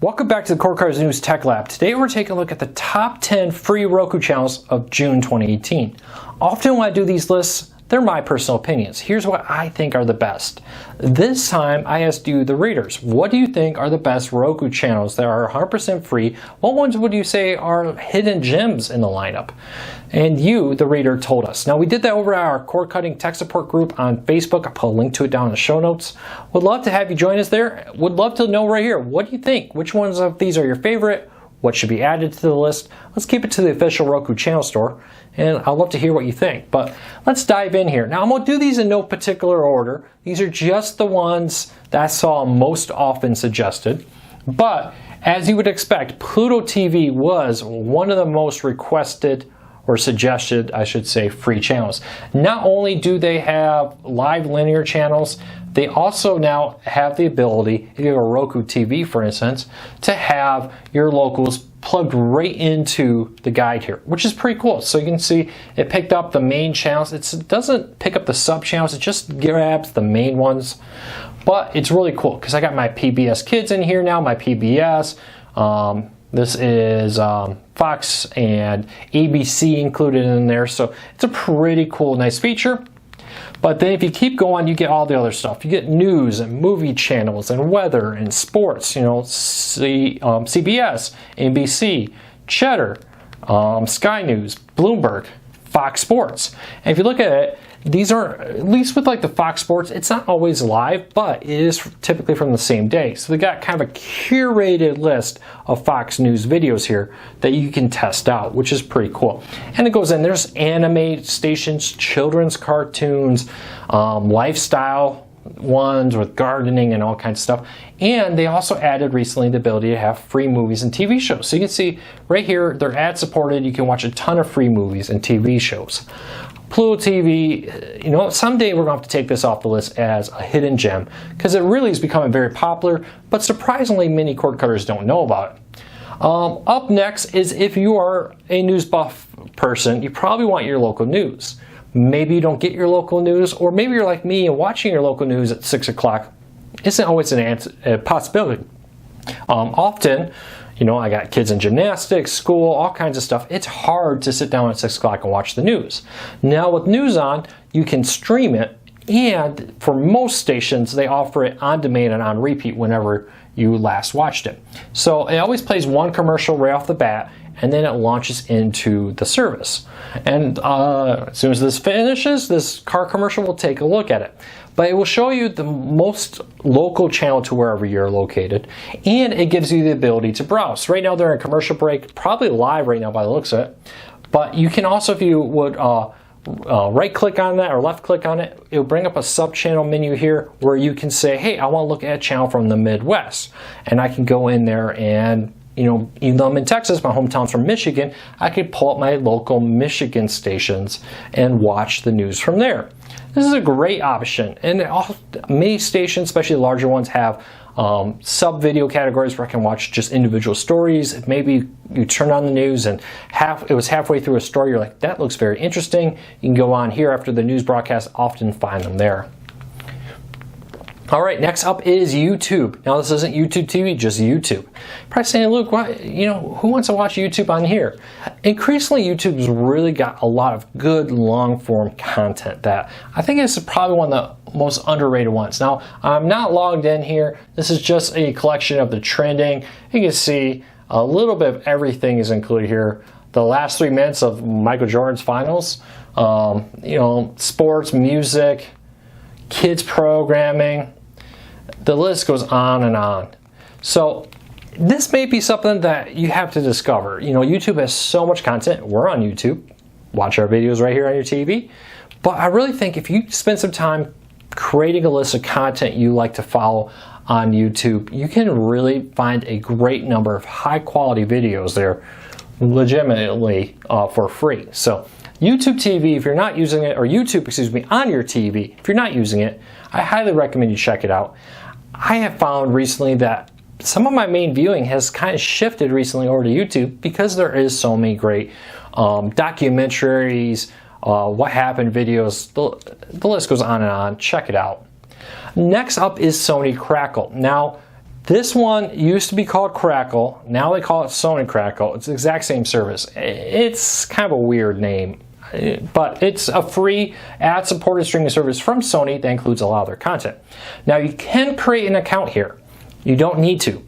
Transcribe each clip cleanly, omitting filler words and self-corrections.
Welcome back to the Cord Cutters News Tech Lab. Today we're taking a look at the top 10 free Roku channels of June 2018. Often when I do these lists, they're my personal opinions. Here's what I think are the best. This time I asked you, the readers, what do you think are the best Roku channels that are 100% free? What ones would you say are hidden gems in the lineup? And you, the reader, told us. Now we did that over at our cord cutting tech support group on Facebook. I'll put a link to it down in the show notes. Would love to have you join us there. Would love to know right here, what do you think? Which ones of these are your favorite? What should be added to the list? Let's keep it to the official Roku channel store, and I'd love to hear what you think. But let's dive in here. Now I'm going to do these in no particular order. These are just the ones that I saw most often suggested. But as you would expect, Pluto TV was one of the most requested or suggested, I should say, free channels. Not only do they have live linear channels, they also now have the ability, if you have a Roku TV for instance, to have your locals plugged right into the guide here, which is pretty cool. So you can see it picked up the main channels. It doesn't pick up the sub channels, it just grabs the main ones. But it's really cool because I got my PBS Kids in here now, my PBS. This is Fox and ABC included in there, so it's a pretty cool, nice feature. But then if you keep going, you get all the other stuff. You get news and movie channels and weather and sports, you know, CBS, NBC, Cheddar, Sky News, Bloomberg, Fox Sports. And if you look at it, these are, at least with like the Fox Sports, it's not always live, but it is typically from the same day. So they got kind of a curated list of Fox News videos here that you can test out, which is pretty cool. And it goes in, there's anime stations, children's cartoons, lifestyle ones with gardening and all kinds of stuff. And they also added recently the ability to have free movies and TV shows. So you can see right here, they're ad supported. You can watch a ton of free movies and TV shows. Pluto TV, you know, someday we're going to have to take this off the list as a hidden gem because it really is becoming very popular, but surprisingly many cord cutters don't know about it. Up next is if you are a news buff person, you probably want your local news. Maybe you don't get your local news, or maybe you're like me and watching your local news at 6 o'clock isn't always a possibility. Often, you know, I got kids in gymnastics, school, all kinds of stuff. It's hard to sit down at 6 o'clock and watch the news. Now with NewsOn, you can stream it, and for most stations, they offer it on demand and on repeat whenever you last watched it. So it always plays one commercial right off the bat, and then it launches into the service. And as soon as this finishes, this car commercial will take a look at it. But it will show you the most local channel to wherever you're located, and it gives you the ability to browse. Right now they're in commercial break, probably live right now by the looks of it. But you can also, if you would right click on that or left click on it, it'll bring up a sub channel menu here where you can say, hey, I want to look at a channel from the Midwest. And I can go in there and, you know, even though I'm in Texas, my hometown's from Michigan, I could pull up my local Michigan stations and watch the news from there. This is a great option, and many stations, especially the larger ones, have sub-video categories where I can watch just individual stories. If maybe you turn on the news and it was halfway through a story, you're like, that looks very interesting. You can go on here after the news broadcast, often find them there. All right, next up is YouTube. Now this isn't YouTube TV, just YouTube. Probably saying, look, you know, who wants to watch YouTube on here? Increasingly, YouTube's really got a lot of good long-form content that I think is probably one of the most underrated ones. Now, I'm not logged in here. This is just a collection of the trending. You can see a little bit of everything is included here. The last 3 minutes of Michael Jordan's finals, you know, sports, music, kids programming, the list goes on and on. So this may be something that you have to discover. You know, YouTube has so much content. We're on YouTube. Watch our videos right here on your TV. But I really think if you spend some time creating a list of content you like to follow on YouTube, you can really find a great number of high quality videos there legitimately for free. So YouTube TV, if you're not using it, or YouTube, excuse me, on your TV, if you're not using it, I highly recommend you check it out. I have found recently that some of my main viewing has kind of shifted recently over to YouTube because there is so many great documentaries, what happened videos, the list goes on and on. Check it out. Next up is Sony Crackle. Now, This one used to be called Crackle. Now they call it Sony Crackle. It's the exact same service. It's kind of a weird name, but it's a free ad-supported streaming service from Sony that includes a lot of their content. Now you can create an account here. You don't need to.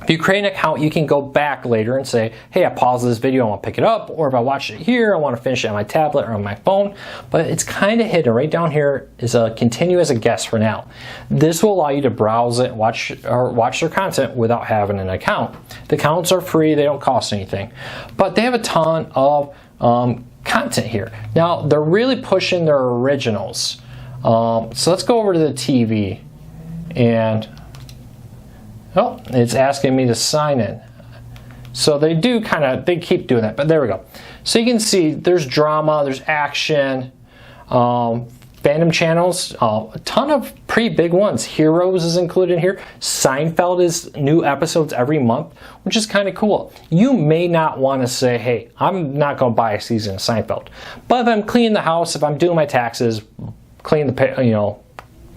If you create an account, you can go back later and say, hey, I paused this video, I want to pick it up, or if I watch it here, I want to finish it on my tablet or on my phone. But it's kind of hidden. Right down here is a continue as a guest for now. This will allow you to browse it, watch their content without having an account. The accounts are free, they don't cost anything. But they have a ton of content here. Now, they're really pushing their originals. So let's go over to the TV and oh, it's asking me to sign in. So they do they keep doing that, but there we go. So you can see there's drama, there's action, fandom channels, a ton of pretty big ones. Heroes is included here. Seinfeld is new episodes every month, which is kind of cool. You may not want to say, hey, I'm not going to buy a season of Seinfeld. But if I'm cleaning the house, if I'm doing my taxes, cleaning the,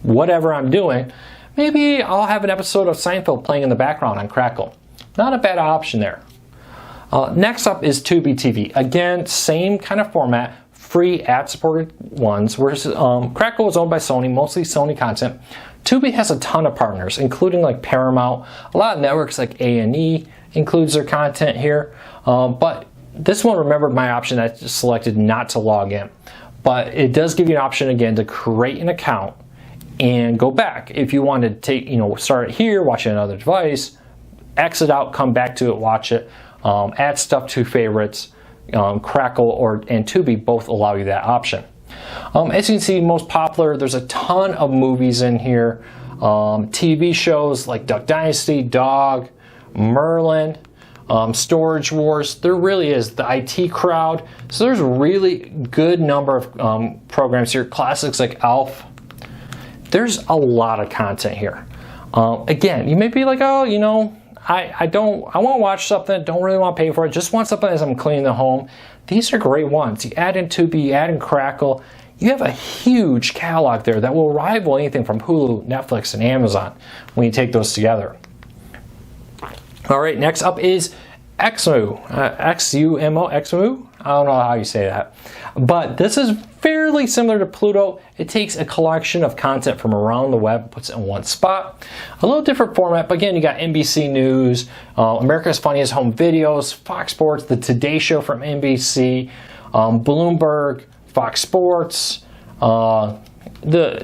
whatever I'm doing, maybe I'll have an episode of Seinfeld playing in the background on Crackle. Not a bad option there. Next up is Tobe TV. Again, same kind of format, free ad-supported ones. Whereas Crackle is owned by Sony, mostly Sony content. Tubi has a ton of partners, including like Paramount. A lot of networks like A&E includes their content here. But this one remembered my option. I just selected not to log in. But it does give you an option again to create an account and go back. If you want to take, start it here, watch it on another device, exit out, come back to it, watch it, add stuff to favorites. Crackle and Tubi both allow you that option. As you can see, most popular, there's a ton of movies in here. TV shows like Duck Dynasty, Dog, Merlin, Storage Wars. There really is the IT Crowd. So there's a really good number of programs here. Classics like Alf. There's a lot of content here. Again, you may be like, oh, I want to watch something, don't really want to pay for it, just want something as I'm cleaning the home. These are great ones. You add in Tubi, you add in Crackle, you have a huge catalog there that will rival anything from Hulu, Netflix, and Amazon when you take those together. All right, next up is Xumo, Xumo. I don't know how you say that. But this is fairly similar to Pluto. It takes a collection of content from around the web, puts it in one spot. A little different format, but again, you got NBC News, America's Funniest Home Videos, Fox Sports, The Today Show from NBC, Bloomberg, Fox Sports,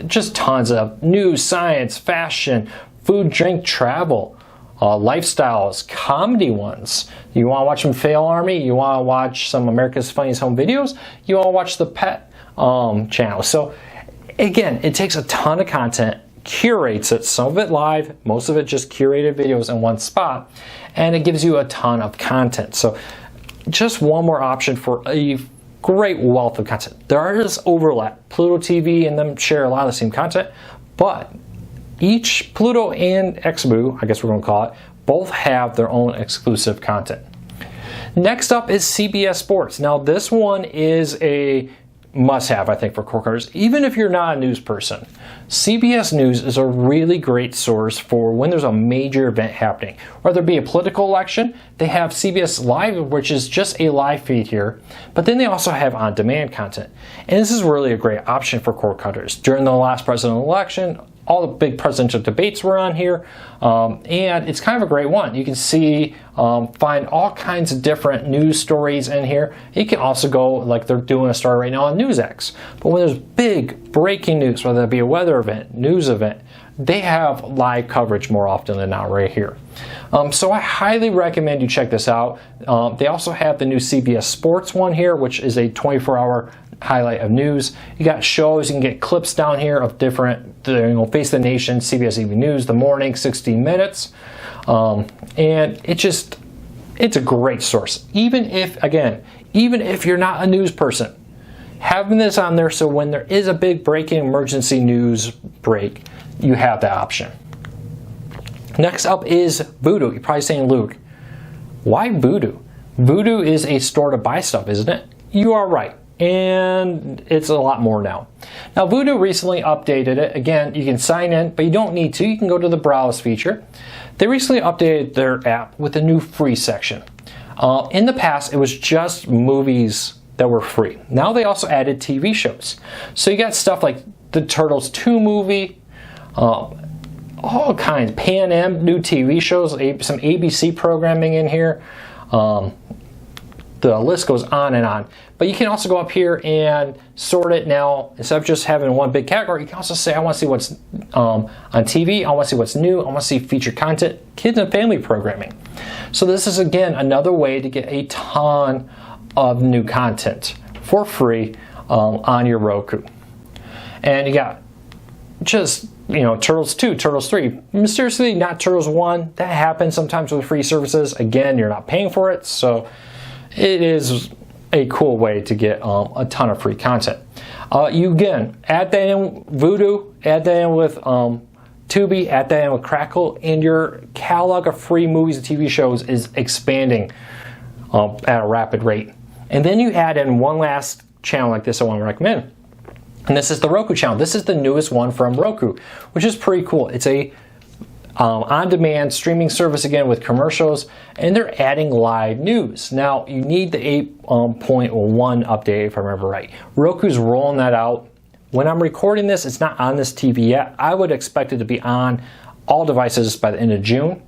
just tons of news, science, fashion, food, drink, travel. Lifestyles, comedy ones. You want to watch some Fail Army? You want to watch some America's Funniest Home Videos? You want to watch the Pet channel? So again, it takes a ton of content, curates it, some of it live, most of it just curated videos in one spot, and it gives you a ton of content. So just one more option for a great wealth of content. There is overlap. Pluto TV and them share a lot of the same content, but each Pluto and Xumo, I guess we're going to call it, both have their own exclusive content. Next up is CBS Sports. Now this one is a must-have, I think, for cord cutters, even if you're not a news person. CBS News is a really great source for when there's a major event happening. Whether it be a political election, they have CBS Live, which is just a live feed here, but then they also have on-demand content. And this is really a great option for cord cutters. During the last presidential election, all the big presidential debates were on here, and it's kind of a great one. You can see, find all kinds of different news stories in here. You can also go, like they're doing a story right now on NewsX. But when there's big breaking news, whether it be a weather event, news event, they have live coverage more often than not right here. So I highly recommend you check this out. They also have the new CBS Sports one here, which is a 24-hour highlight of news. You got shows, you can get clips down here of different, Face the Nation, CBS Evening News, The Morning, 60 Minutes. And it's a great source. Even if you're not a news person, having this on there so when there is a big breaking emergency news break, you have that option. Next up is Vudu. You're probably saying, Luke, why Vudu? Vudu is a store to buy stuff, isn't it? You are right. and it's a lot more now. Now Vudu recently updated it. Again, you can sign in, but you don't need to. You can go to the browse feature. They recently updated their app with a new free section. In the past, it was just movies that were free. Now they also added TV shows. So you got stuff like the Turtles 2 movie, all kinds, Pan Am, new TV shows, some ABC programming in here. The list goes on and on. But you can also go up here and sort it now. Instead of just having one big category, you can also say, I want to see what's on TV, I want to see what's new, I want to see featured content, kids and family programming. So this is, again, another way to get a ton of new content for free on your Roku. And you got just, Turtles 2, Turtles 3. Mysteriously, not Turtles 1. That happens sometimes with free services. Again, you're not paying for it, so it is a cool way to get a ton of free content. You, again, add that in Vudu, add that in with Tubi, add that in with Crackle, and your catalog of free movies and TV shows is expanding at a rapid rate. And then you add in one last channel like this I want to recommend. And this is the Roku channel. This is the newest one from Roku, which is pretty cool. It's a on-demand streaming service, again, with commercials, and they're adding live news. Now, you need the 8.1 update, if I remember right. Roku's rolling that out. When I'm recording this, it's not on this TV yet. I would expect it to be on all devices by the end of June,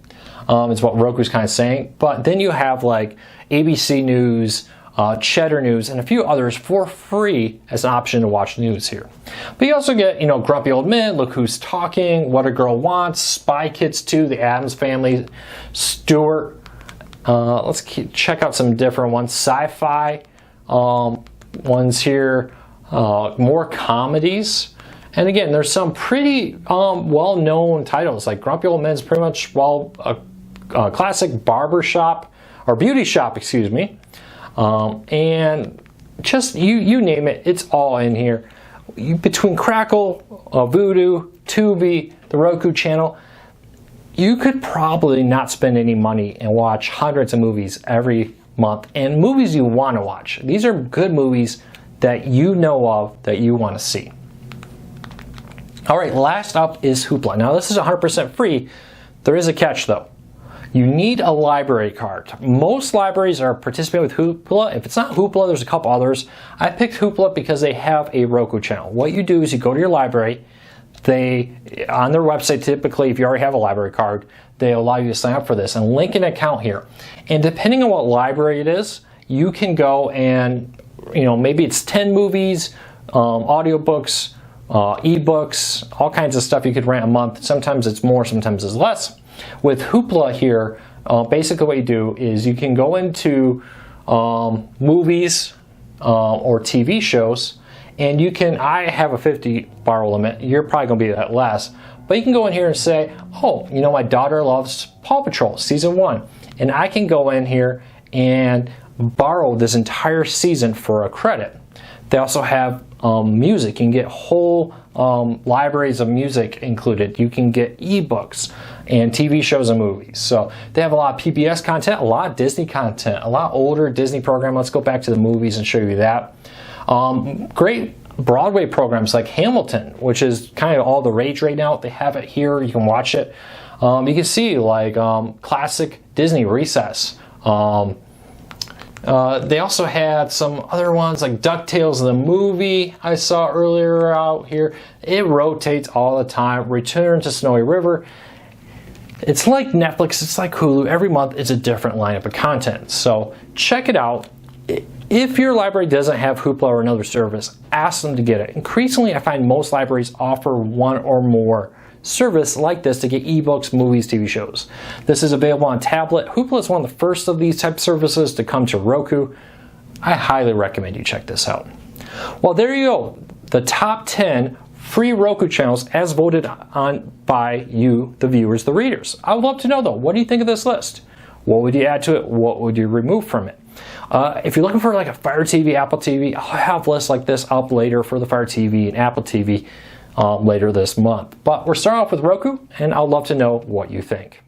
is what Roku's kind of saying. But then you have like ABC News, Cheddar News, and a few others for free as an option to watch news here. But you also get, Grumpy Old Men, Look Who's Talking, What a Girl Wants, Spy Kids 2, The Addams Family, Stewart. Let's check out some different ones. Sci-fi ones here, more comedies. And again, there's some pretty well-known titles, like Grumpy Old Men's pretty much, a classic barbershop, or beauty shop, excuse me. And just you name it, it's all in here. Between Crackle, Vudu, Tubi, the Roku channel, you could probably not spend any money and watch hundreds of movies every month, and movies you want to watch. These are good movies that you know of that you want to see. All right, last up is Hoopla. Now this is 100% free. There is a catch though. You need a library card. Most libraries are participating with Hoopla. If it's not Hoopla, there's a couple others. I picked Hoopla because they have a Roku channel. What you do is you go to your library. On their website, typically, if you already have a library card, they allow you to sign up for this and link an account here. And depending on what library it is, you can go and, maybe it's 10 movies, audiobooks, ebooks, all kinds of stuff you could rent a month. Sometimes it's more, sometimes it's less. With Hoopla here, basically what you do is you can go into movies or TV shows, and I have a 50 borrow limit. You're probably going to be at less. But you can go in here and say, oh, my daughter loves Paw Patrol Season 1. And I can go in here and borrow this entire season for a credit. They also have music. You can get whole libraries of music included. You can get ebooks and TV shows and movies. So they have a lot of PBS content, a lot of Disney content, a lot older Disney program. Let's go back to the movies and show you that. Great Broadway programs like Hamilton, which is kind of all the rage right now. They have it here. You can watch it. You can see like classic Disney Recess. They also had some other ones like DuckTales, the movie I saw earlier out here. It rotates all the time. Return to Snowy River. It's like Netflix, it's like Hulu. Every month is a different lineup of content. So check it out. If your library doesn't have Hoopla or another service, ask them to get it. Increasingly, I find most libraries offer one or more service like this to get ebooks, movies, TV shows. This is available on tablet. Hoopla is one of the first of these type of services to come to Roku. I highly recommend you check this out. Well, there you go. The top 10 free Roku channels as voted on by you, the viewers, the readers. I would love to know though, what do you think of this list? What would you add to it? What would you remove from it? If you're looking for like a Fire TV, Apple TV, I'll have lists like this up later for the Fire TV and Apple TV later this month. But we're starting off with Roku, and I'd love to know what you think.